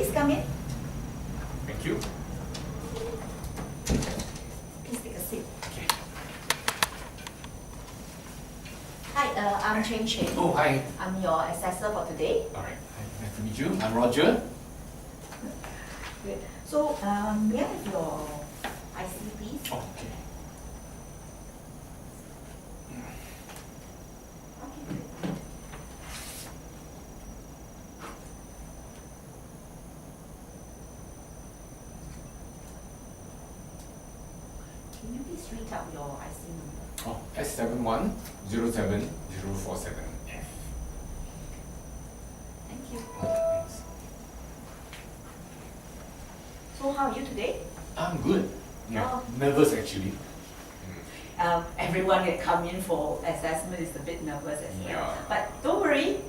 Please come in. Thank you. Please take a seat. Okay. Hi, I'm Cheng2. Oh, hi. I'm your assessor for today. All right. Hi, nice to meet you. I'm Roger. Good. So, may I have your IC, please? Oh, okay. Okay, good. Can you please read out your IC number? Oh, S7107047F. Thank you. Thanks. So, how are you today? I'm good. Yeah, Oh. nervous actually. Everyone that come in for assessment is a bit nervous as well. Yeah. But don't worry,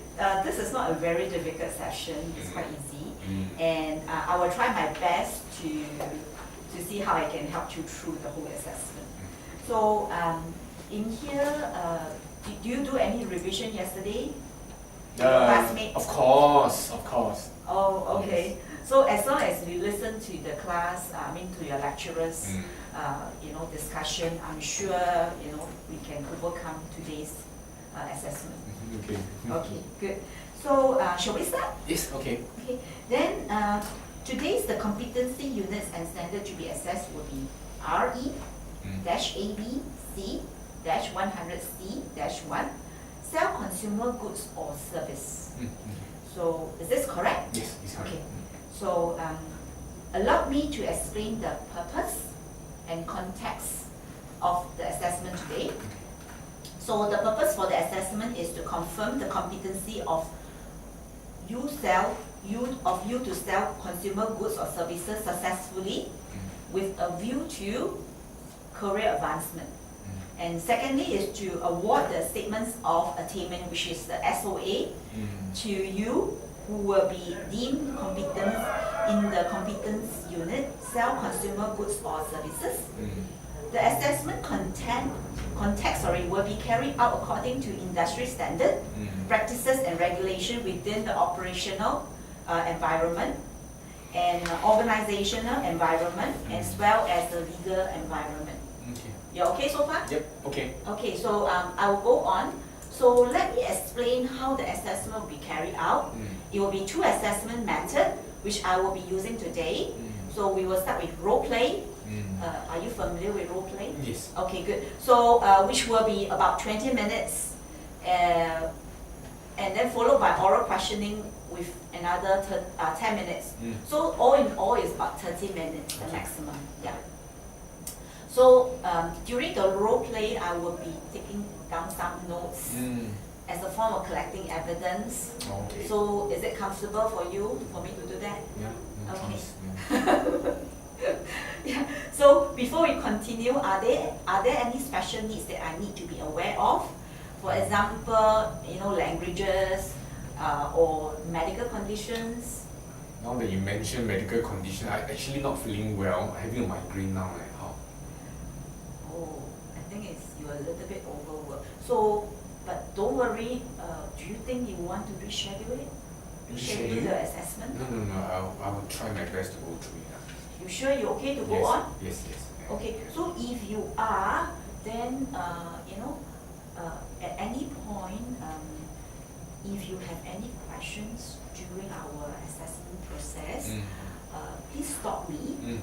this is not a very difficult session. It's quite easy. And I will try my best to see how I can help you through the whole assessment. So in here, did you do any revision yesterday? Classmate? Of course, of course. Oh, okay. Yes. So as long as you listen to the class, to your lecturers, discussion, I'm sure, we can overcome today's assessment. Okay. Okay, good. So, shall we start? Yes, okay. Okay. Then, today's the competency units and standard to be assessed will be RE-ABC-100C-1, sell consumer goods or service. So, is this correct? Yes, it's correct. Okay. So, allow me to explain the purpose and context of the assessment today. So, the purpose for the assessment is to confirm the competency of you to sell consumer goods or services successfully with a view to career advancement. And secondly is to award the statements of attainment, which is the SOA, to you who will be deemed competent in the competence unit, sell consumer goods or services. The assessment context will be carried out according to industry standard, practices and regulation within the operational environment and organizational environment, as well as the legal environment. Okay. You okay so far? Yep, okay. Okay, so I will go on. So let me explain how the assessment will be carried out. It will be two assessment method, which I will be using today. So we will start with role play. Are you familiar with role play? Yes. Okay, good. So which will be about 20 minutes, and then followed by oral questioning with another 10 minutes. So all in all is about 30 minutes, the maximum. Yeah. So during the role play, I will be taking down some notes as a form of collecting evidence. Okay. So is it comfortable for me to do that? Yeah. Okay. Yeah. So before we continue, are there any special needs that I need to be aware of? For example, languages or medical conditions. Now that you mention medical condition, I'm actually not feeling well. I'm having a migraine now. Like how? Oh, I think you're a little bit overworked. So, but don't worry. Do you think you want to reschedule it? Reschedule the assessment? No. I will try my best to go through it. You sure you're okay to go Yes. on? Yes. Okay. So if you are, then at any point, if you have any questions during our assessment process, please stop me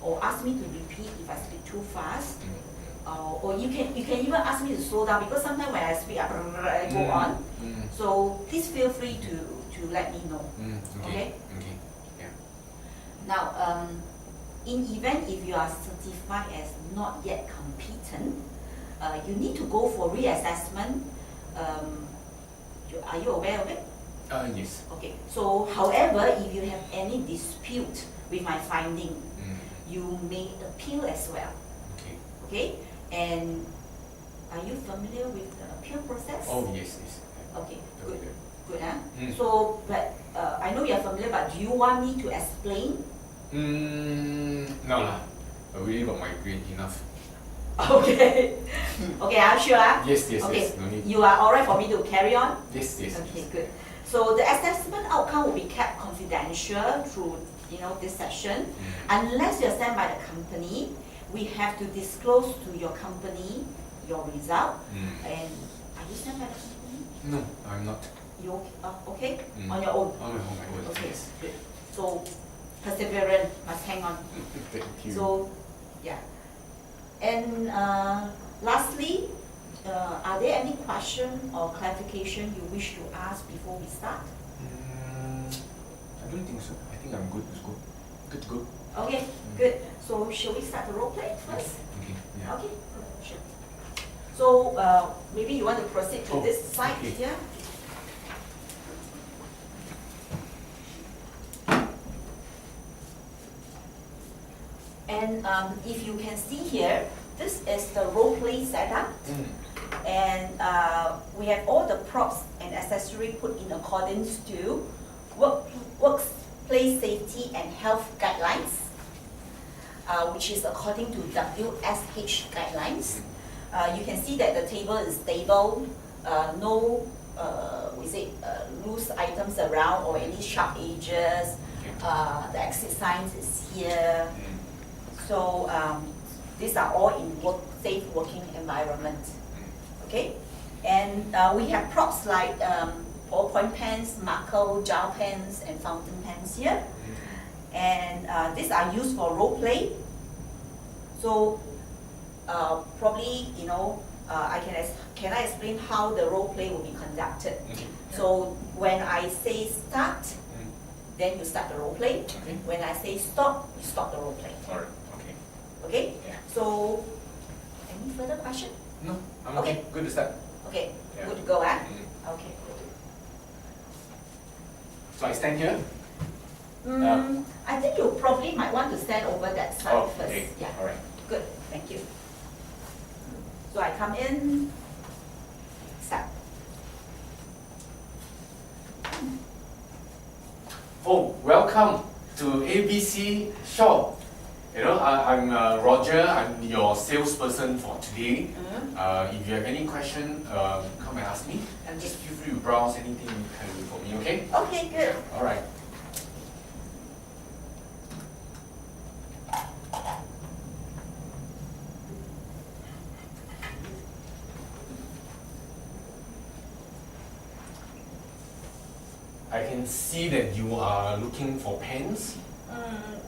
or ask me to repeat if I speak too fast. Or you can even ask me to slow down, because sometimes when I speak, I go on. So please feel free to let me know. Okay? Yeah. Now, in event if you are certified as not yet competent, you need to go for reassessment. Are you aware of it? Yes. Okay. So, however, if you have any dispute with my finding, you may appeal as well. Okay. And are you familiar with the appeal process? Oh, yes. Okay, good. Okay. Good, huh? So, but I know you're familiar, but do you want me to explain? No lah. I really got migraine enough. Okay. Okay, I'm sure. Yes, yes, Okay. yes. No need. You are alright for me to carry on? Yes, yes. Okay, yes. good. So the assessment outcome will be kept confidential through this session. Unless you're sent by the company, we have to disclose to your company your result. And are you sent by the company? No, I'm not. You okay? On your own? On my own. Okay, Yes. good. So perseverance, must hang on. Thank you. So, yeah. And lastly, are there any question or clarification you wish to ask before we start? I don't think so. I think I'm good. It's good. Good to go. Okay, good. So shall we start the role play first? Okay. Yeah. Okay, good, sure. So maybe you want to proceed to this side okay. here. And if you can see here, this is the role play setup. And we have all the props and accessory put in accordance to workplace safety and health guidelines, which is according to WSH guidelines. You can see that the table is stable, no loose items around or any sharp edges. The exit signs is here. So these are all in safe working environment. Okay, and we have props like ballpoint pens, marker, gel pens, and fountain pens here. And these are used for role play. So probably can I explain how the role play will be conducted? Okay. So when I say start, then you start the role play. Okay. When I say stop, you stop the role play. All right. Okay. Okay? Yeah. So any further question? No, I'm okay. Good to start. Okay, Yeah. good to go, Okay, good. So I stand here. I think you probably might want to stand over that side first. Okay. Yeah. All right. Good, thank you. So I come in, start. Oh, welcome to ABC Shop. You know, I'm Roger. I'm your salesperson for today. If you have any question, come and ask me. And just feel free to browse anything you can do for me. Okay? Okay, good. All right. I can see that you are looking for pens.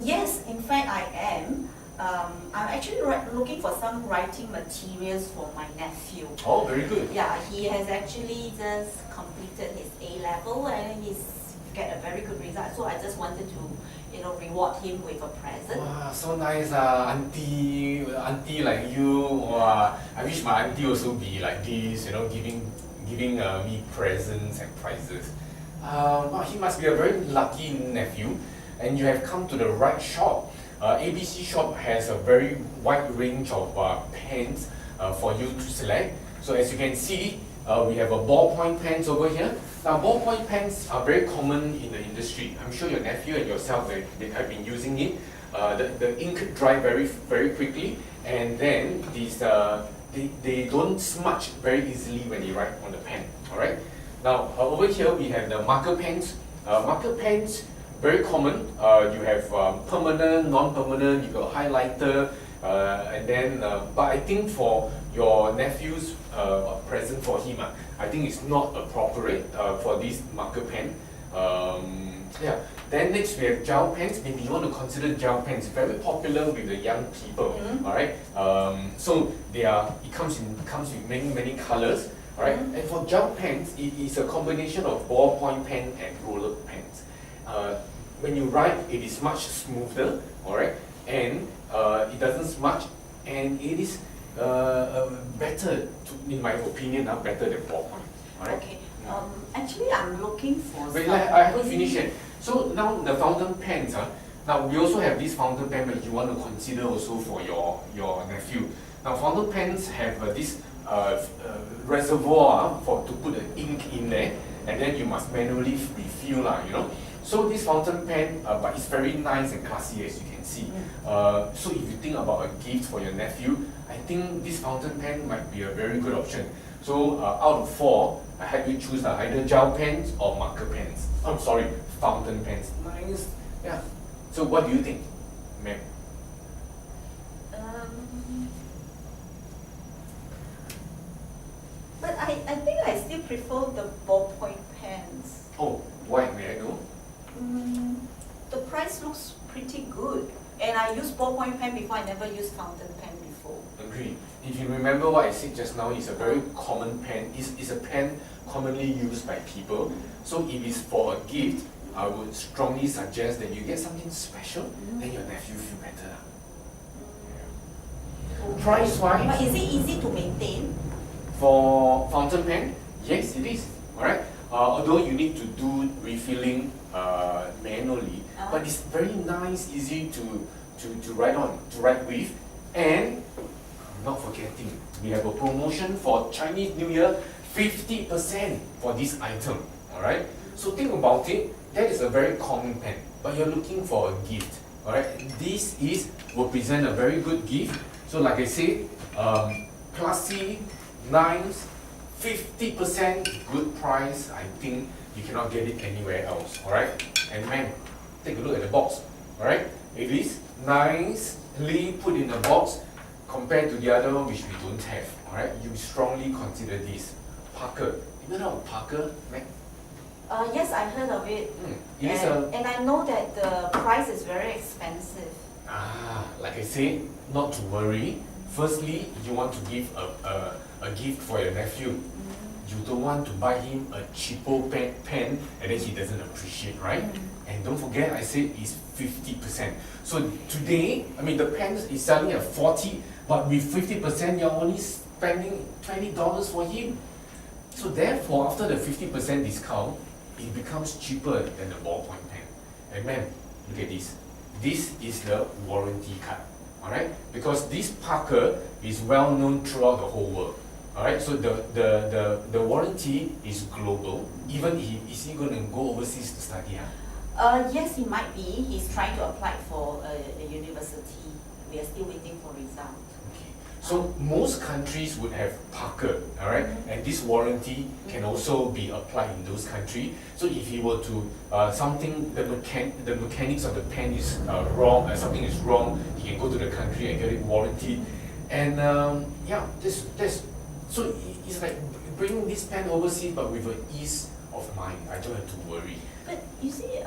Yes, in fact I am. I'm actually looking for some writing materials for my nephew. Oh, very good. Yeah, he has actually just completed his A-level and he's get a very good result. So I just wanted to, reward him with a present. Wow, so nice, auntie like you. Wow, I wish my auntie also be like this, giving me presents and prizes. Wow, he must be a very lucky nephew, and you have come to the right shop. ABC Shop has a very wide range of pens for you to select. So as you can see, we have a ballpoint pens over here. Now ballpoint pens are very common in the industry. I'm sure your nephew and yourself they have been using it. The ink dry very quickly, and then these they don't smudge very easily when you write on the pen. All right. Now over here we have the marker pens. Marker pens, very common. You have permanent, non-permanent. You got highlighter, and then. But I think for your nephew's present for him, I think it's not appropriate for this marker pen. Yeah. Then next we have gel pens. Maybe you want to consider gel pens. Very popular with the young people. All right. So it comes with many colors. All right. And for gel pens, it is a combination of ballpoint pen and roller pens. When you write, it is much smoother. All right. And it doesn't smudge, and it is better, in my opinion, better than ballpoint. All right. Okay. Actually, I'm looking for. Wait, I haven't finished yet. So now the fountain pens. Now we also have this fountain pen, but you want to consider also for your nephew. Now fountain pens have this reservoir to put the ink in there, and then you must manually refill, So this fountain pen, but it's very nice and classy as you can see. So if you think about a gift for your nephew, I think this fountain pen might be a very good option. So out of 4, I had you choose either gel pens or marker pens. I'm sorry, fountain pens. Nice. Yeah. So what do you think, ma'am? But I think I still prefer the ballpoint pens. Oh, why, may I know? The price looks pretty good. And I used ballpoint pen before, I never used fountain pen before. Agree. If you remember what I said just now, it's a very common pen. It's a pen commonly used by people. So if it's for a gift, I would strongly suggest that you get something special, then your nephew feel better. Okay. Price-wise, But is it easy to maintain? for fountain pen, yes it is. Alright. Although you need to do refilling manually, but it's very nice, easy to write on, to write with. And not forgetting, we have a promotion for Chinese New Year, 50% for this item. Alright. So think about it. That is a very common pen, but you're looking for a gift. Alright. This will present a very good gift. So like I said, classy, nice, 50% good price. I think you cannot get it anywhere else. Alright. And man, take a look at the box. Alright. It is nicely put in a box compared to the other one which we don't have. Alright. You strongly consider this. Parker. You know Parker, Mac? Yes, I heard of it. And I know that the price is very expensive. Like I said, not to worry. Firstly, you want to give a gift for your nephew. You don't want to buy him a cheapo pen and then he doesn't appreciate, right? And don't forget, I said it's 50%. So today, I mean the pen is selling at 40, but with 50%, you're only spending $20 for him. So therefore, after the 50% discount, it becomes cheaper than the ballpoint pen. And man, look at this. This is the warranty card. Alright? Because this Parker is well known throughout the whole world. Alright, so the warranty is global. Even is he going to go overseas to study? Yes, he might be. He's trying to apply for a university. We are still waiting for result. Okay. So most countries would have Parker, alright? And this warranty can also be applied in those countries. So if he were to the mechanics of the pen is wrong, something is wrong, he can go to the country and get it warranty. And yeah, this so it's like bringing this pen overseas, but with an ease of mind. I don't have to worry. But you see,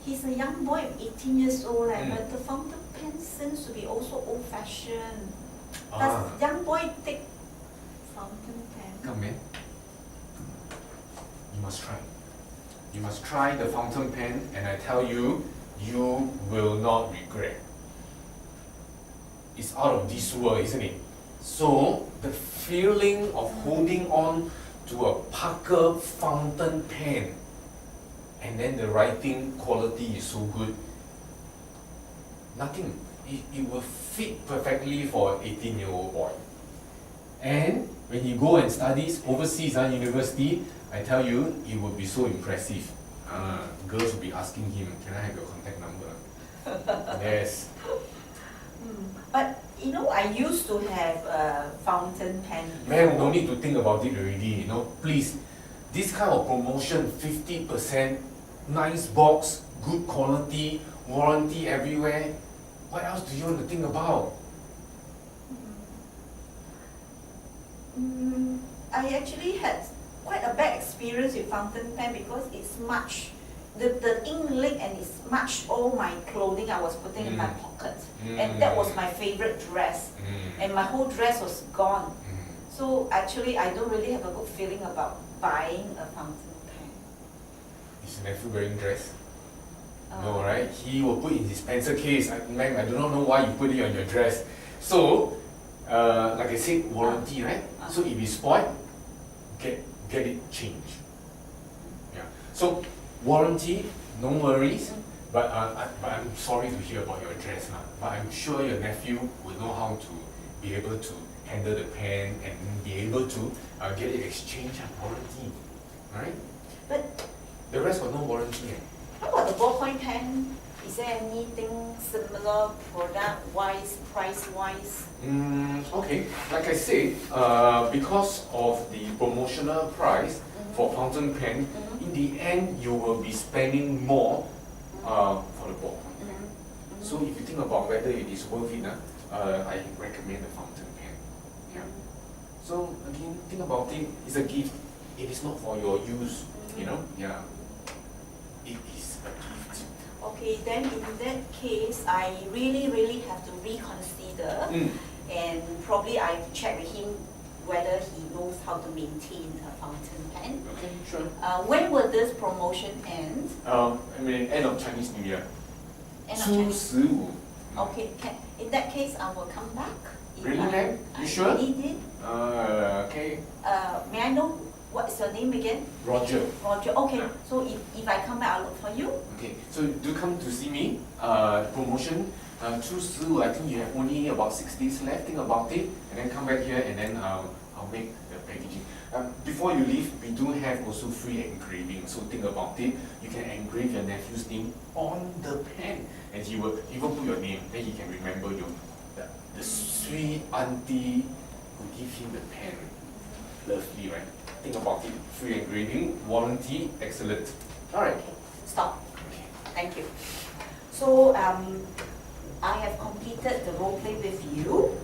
he's a young boy, 18 years old, but the fountain pen seems to be also old-fashioned. Does young boy take fountain pen? Come in. You must try. You must try the fountain pen, and I tell you, you will not regret. It's out of this world, isn't it? So the feeling of holding on to a Parker fountain pen, and then the writing quality is so good. Nothing. It will fit perfectly for an 18-year-old boy. And when he go and studies overseas at university, I tell you, it will be so impressive. Girls will be asking him, can I have your contact number? Yes. But you know, I used to have a fountain pen. Man, no need to think about it already. Please, this kind of promotion, 50%, nice box, good quality, warranty everywhere. What else do you want to think about? I actually had quite a bad experience with fountain pen because it's much. The ink leak and it's much all my clothing I was putting in my pocket. And that was my favorite dress. And my whole dress was gone. So actually I don't really have a good feeling about buying a fountain pen. Is your nephew wearing dress? No, right? He will put in his pencil case. Ma'am, I do not know why you put it on your dress. So, like I said, warranty, right? So if it's spoiled, get it changed. Yeah. So warranty, no worries. But I'm sorry to hear about your dress, but I'm sure your nephew will know how to be able to handle the pen and be able to get it exchanged and warranty, right? But the rest got no warranty. the ballpoint pen, is there anything similar product-wise, price-wise? Okay, like I said, because of the promotional price for fountain pen, in the end you will be spending more for the ballpoint pen. So if you think about whether it is worth it, I recommend the fountain pen. Yeah. So again, think about it. It's a gift. It is not for your use. You know. Yeah. It is a gift. Okay, then in that case, I really have to reconsider, and probably I check with him whether he knows how to maintain a fountain pen. Okay, sure. When will this promotion end? I mean, end of Chinese New Year. End of Chinese. 15. Okay, in that case, I will come back. Really, ma'am? You sure? I need it. Okay. May I know what is your name again? Roger. Roger. Okay. So if I come back, I'll look for you. Okay. So do come to see me. Promotion. 15, I think you have only about 6 days left. Think about it, and then come back here, and then I'll make the packaging. Before you leave, we do have also free engraving. So think about it. You can engrave your nephew's name on the pen, and he will put your name. Then he can remember the sweet auntie who gave him the pen. Lovely, right? Think about it. Free engraving, warranty, excellent. All right. Stop. Okay. Thank you. So I have completed the role play with you.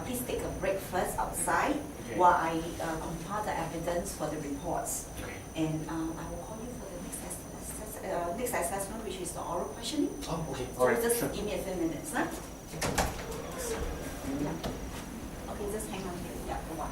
Please take a break first outside while I compile the evidence for the reports. Okay. And I will call you for the next assessment, which is the oral questioning. Oh, okay. So All right. just Sure. give me a few minutes. Huh? Yeah. Okay, just hang on here. Yeah, a while.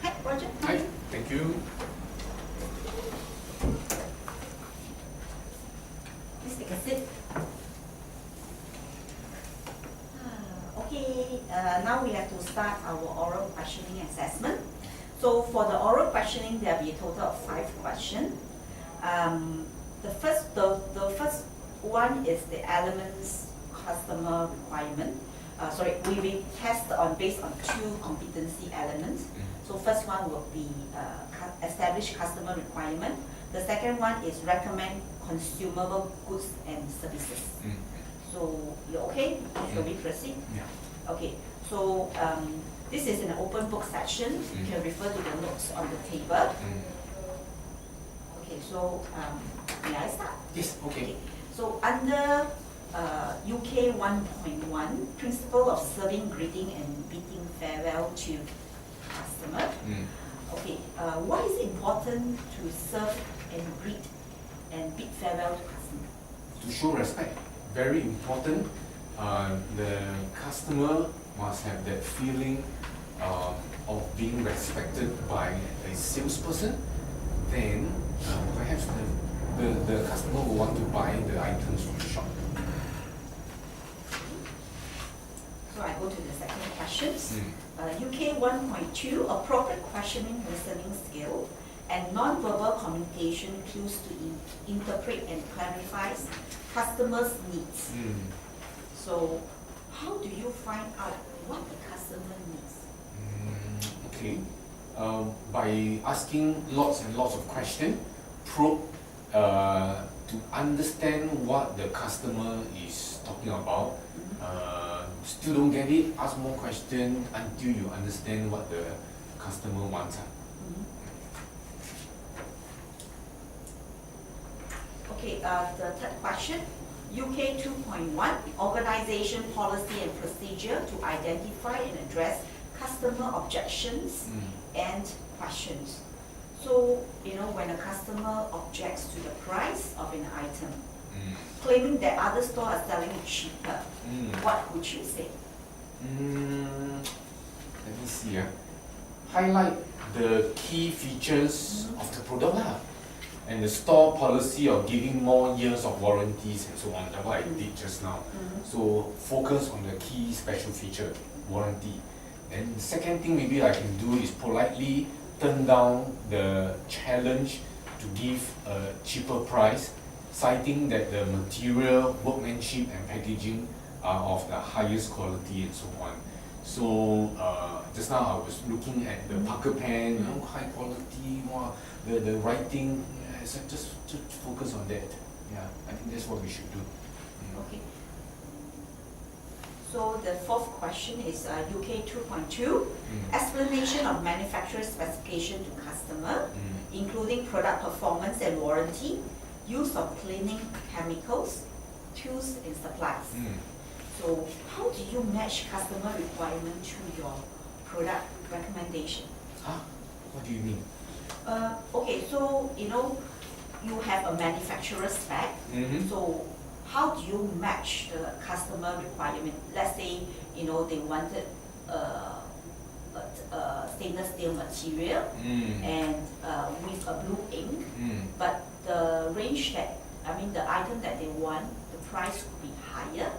Hi, Roger. Hi. Thank you. Please take a seat. Okay, now we have to start our oral questioning assessment. So for the oral questioning, there will be a total of 5 questions. The first one is the elements customer requirement. We will test based on 2 competency elements. So first one will be establish customer requirement. The second one is recommend consumable goods and services. So you're okay? Shall we proceed? Yeah. Okay. So this is an open book section. You can refer to the notes on the table. Okay. So may I start? Yes. Okay. So under UK 1.1, principle of serving, greeting, and bidding farewell to customer. Okay, why is it important to serve and greet and bid farewell to customer? To show respect, very important. The customer must have that feeling of being respected by a salesperson. Then perhaps the customer will want to buy the items from the shop. So I go to the second questions. UK 1.2, appropriate questioning listening skill and non-verbal communication clues to interpret and clarify customers' needs. So how do you find out what the customer needs? Okay, by asking lots and lots of questions, probe to understand what the customer is talking about. Still don't get it, ask more questions until you understand what the customer wants. Okay, the third question. UK 2.1, Organization Policy and Procedure to identify and address customer objections and questions. So, when a customer objects to the price of an item, claiming that other stores are selling it cheaper, what would you say? Let me see. Highlight the key features of the product and the store policy of giving more years of warranties and so on. That's what I did just now. So focus on the key special feature, warranty. And the second thing maybe I can do is politely turn down the challenge to give a cheaper price, citing that the material, workmanship and packaging are of the highest quality and so on. So just now I was looking at the Parker pen, high quality, the writing, so just focus on that. Yeah, I think that's what we should do. Okay. So the fourth question is UK 2.2, explanation of manufacturer specification to customer, including product performance and warranty, use of cleaning chemicals, tools and supplies. So how do you match customer requirement to your product recommendation? What do you mean? Okay, so you have a manufacturer spec. So how do you match the customer requirement? Let's say they wanted a stainless steel material and with a blue ink, but the range the item that they want, the price could be higher,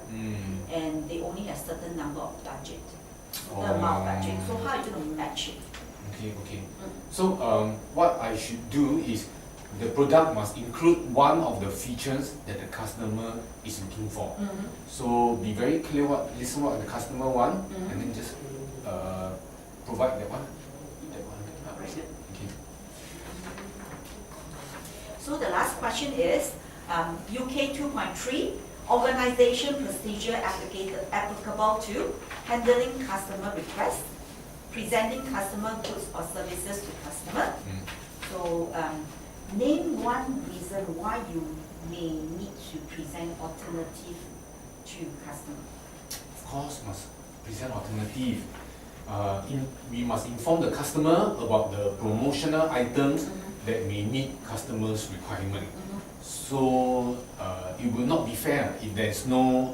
and they only have certain number of budget, certain amount of budget. So how are you going to match it? Okay. So what I should do is the product must include one of the features that the customer is looking for. So be very clear listen what the customer want, and then just provide that one. Okay. So the last question is UK 2.3, organization procedure applicable to handling customer requests, presenting customer goods or services to customer. So name one reason why you may need to present alternative to customer. Of course, must present alternative. We must inform the customer about the promotional items that may meet customers' requirement. So it will not be fair if there's no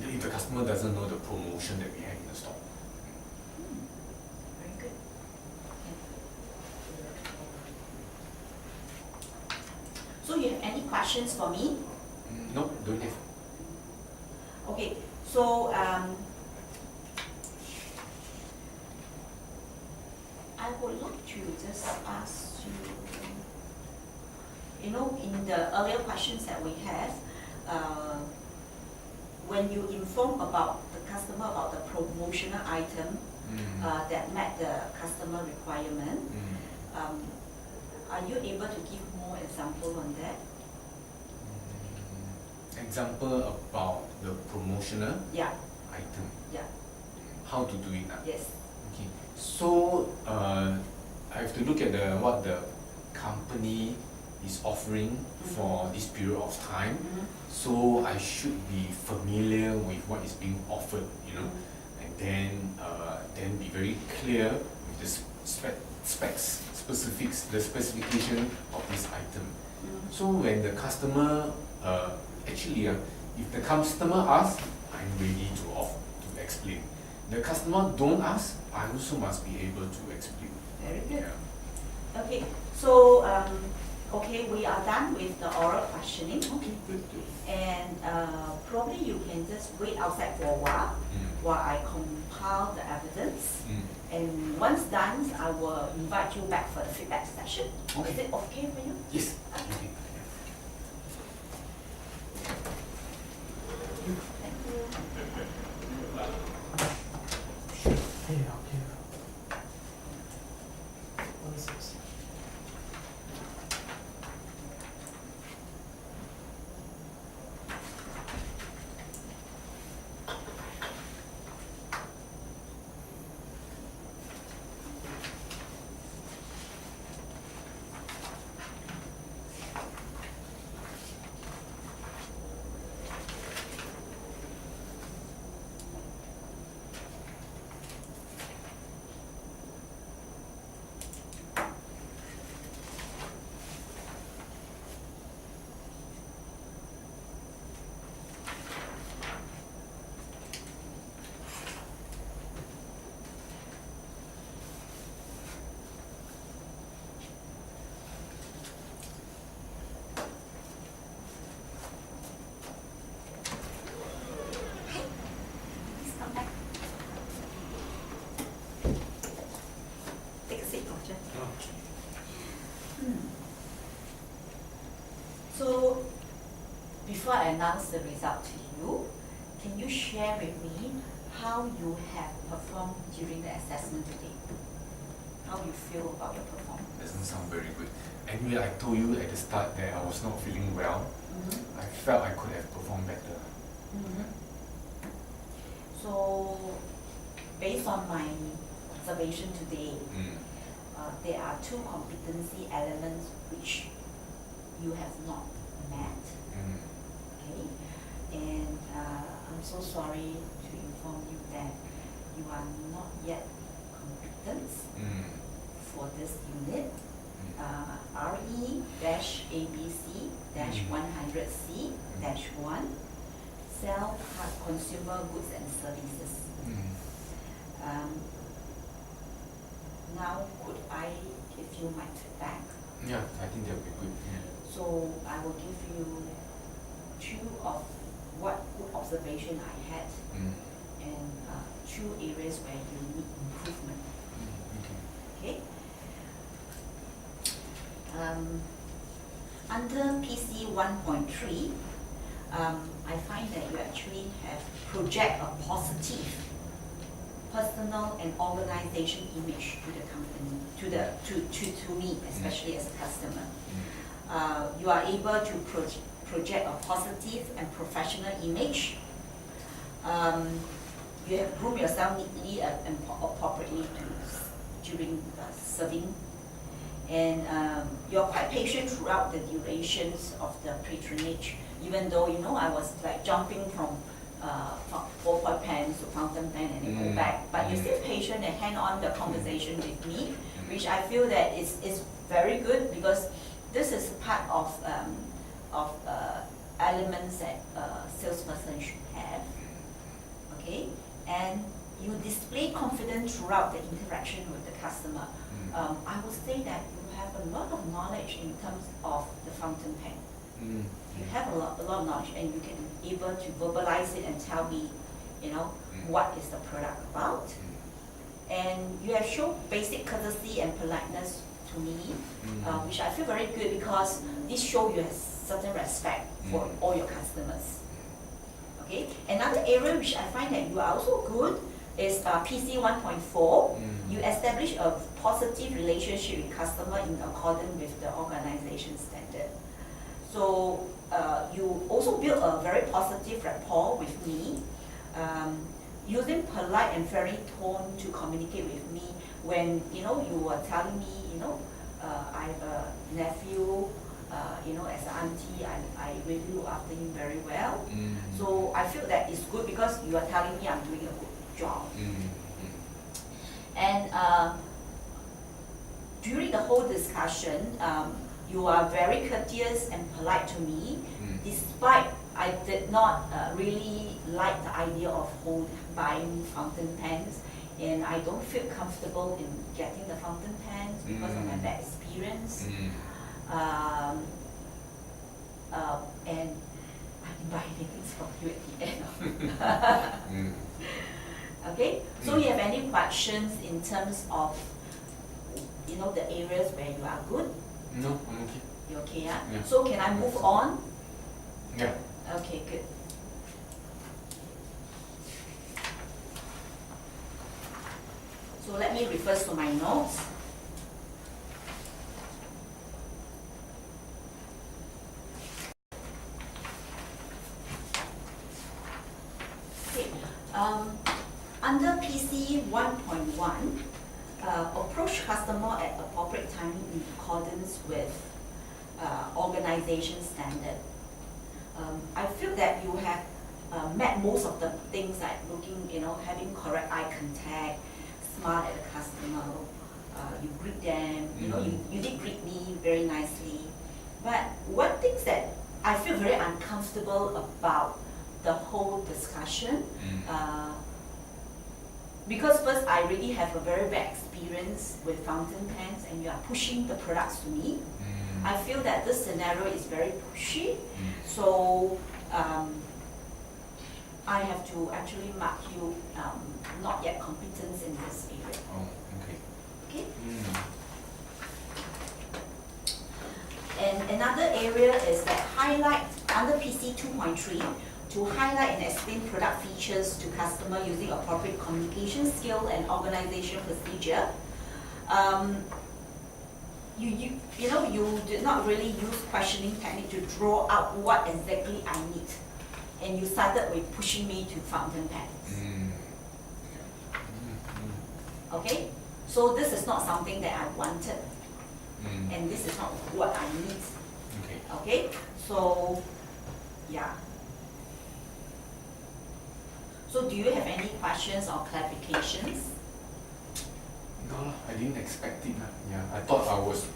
if the customer doesn't know the promotion that we have in the store. Very good. So you have any questions for me? No, don't have. Okay, so I would like to just ask you, in the earlier questions that we have, when you inform about the customer about the promotional item that met the customer requirement, are you able to give more example on that? Example about the promotional item. Yeah. How to do it? Yes. Okay. So I have to look at what the company is offering for this period of time. So I should be familiar with what is being offered, and then be very clear with the specifics, the specification of this item. So when the customer if the customer asks, I'm ready to explain. The customer don't ask, I also must be able to explain. Very good. Yeah. Okay, so we are done with the oral questioning. Okay, good. And probably you can just wait outside for a while I compile the evidence. And once done, I will invite you back for the feedback session. Okay. Is it okay for you? Yes. Okay. Thank you. announce the result to you. Can you share with me how you have performed during the assessment today? How you feel about your performance? Doesn't sound very good. Anyway, I told you at the start that I was not feeling well. Mm-hmm. I felt I could have performed better. Mm-hmm. So, based on my observation today, there are two competency elements which you have not met. Okay, and I'm so sorry to inform you that you are not yet competent for this unit. RE-ABC-100C-1 sell consumer goods and services. Now, could I give you my feedback? Yeah, I think that would be good. So I will give you two of what good observation I had and two areas where you need improvement. Okay. Under PC 1.3, I find that you actually have project a positive personal and organization image to the company, to me, especially as a customer. You are able to project a positive and professional image. You have groomed yourself neatly and appropriately during serving. And you're quite patient throughout the durations of the patronage, even though, you know, I was like jumping from 4-point pens to fountain pen and then go back. But you're still patient and hand on the conversation with me, which I feel that is very good, because this is part of elements that a salesperson should have. Okay, and you display confidence throughout the interaction with the customer. I would say that you have a lot of knowledge in terms of the fountain pen. You have a lot of knowledge, and you can able to verbalize it and tell me, you know, what is the product about. And you have shown basic courtesy and politeness to me, which I feel very good, because this shows you have certain respect for all your customers. Okay. Another area which I find that you are also good is PC 1.4. You establish a positive relationship with customer in accordance with the organization standard. So you also build a very positive rapport with me, using polite and friendly tone to communicate with me. When, you know, you were telling me, you know, I have a nephew, you know, as an auntie, I really look after him very well. So I feel that it's good, because you are telling me I'm doing a good job. And during the whole discussion, you are very courteous and polite to me, despite I did not really like the idea of buying fountain pens, and I don't feel comfortable in getting the fountain pens because of my bad experience. And I didn't buy anything from you at the end. Okay, so you have any questions in terms of, you know, the areas where you are good? No, I'm okay. You okay, yeah? Yeah. So can I move on? Yeah. Okay, good. So let me refer to my notes. Okay. Under PC 1.1, approach customer at appropriate timing in accordance with organization standard. I feel that you have met most of the things, like looking, you know, having correct eye contact, smile at the customer, you greet them, you know, you did greet me very nicely. But one thing that I feel very uncomfortable about the whole discussion, because first I really have a very bad experience with fountain pens, and you are pushing the products to me. I feel that this scenario is very pushy, so I have to actually mark you not yet competent in this area. Oh, okay. Okay. And another area is that highlight under PC 2.3 to highlight and explain product features to customer using appropriate communication skill and organization procedure. You did not really use questioning technique to draw out what exactly I need, and you started with pushing me to fountain pens. Okay, so this is not something that I wanted, and this is not what I need. Okay, so yeah. So do you have any questions or clarifications? No, I didn't expect it. Yeah, I thought I was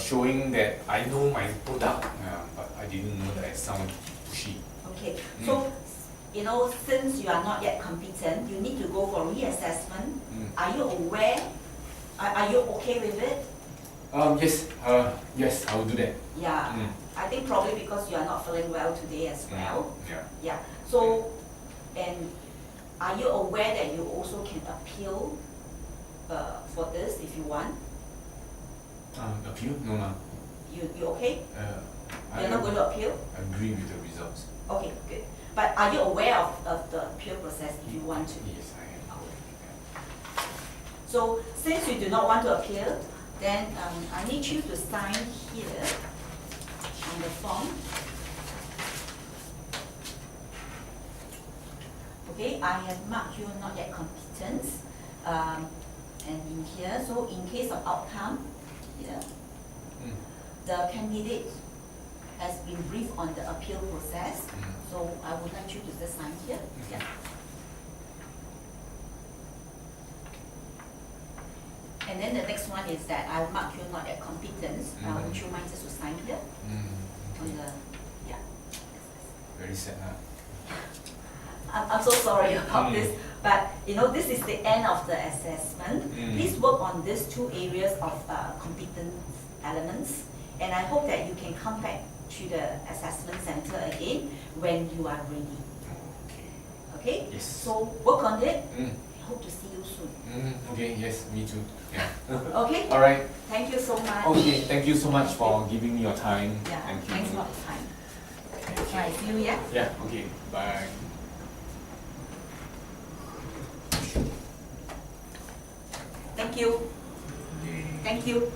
showing that I know my product, but I didn't know that I sound pushy. Okay, so since you are not yet competent, you need to go for reassessment. Are you aware? Are you okay with it? Yes, I will do that. Yeah, I think probably because you are not feeling well today as well. Yeah. So, and are you aware that you also can appeal for this if you want? Appeal? No, no. You okay? You're not going to appeal? I agree with the results. Okay, good. But are you aware of the appeal process if you want to? Yes, I am. Okay. So, since you do not want to appeal, then I need you to sign here on the form. Okay, I have marked you not yet competent, and in here, so in case of outcome, here, the candidate has been briefed on the appeal process, so I would like you to just sign here. Yeah. And then the next one is that I mark you not yet competent. Would you mind just to sign here? On the, yeah. Very sad, huh? I'm so sorry about this, but this is the end of the assessment. Please work on these two areas of competence elements, and I hope that you can come back to the assessment center again when you are ready. Okay? Yes. So work on it. Hope to see you soon. Okay, yes, me too. Yeah. Okay? All right. Thank you so much. Okay, thank you so much for giving me your time. Yeah, Thank you. thanks for the time. Right, see you, yeah? Yeah, okay, bye. Thank you. Thank you.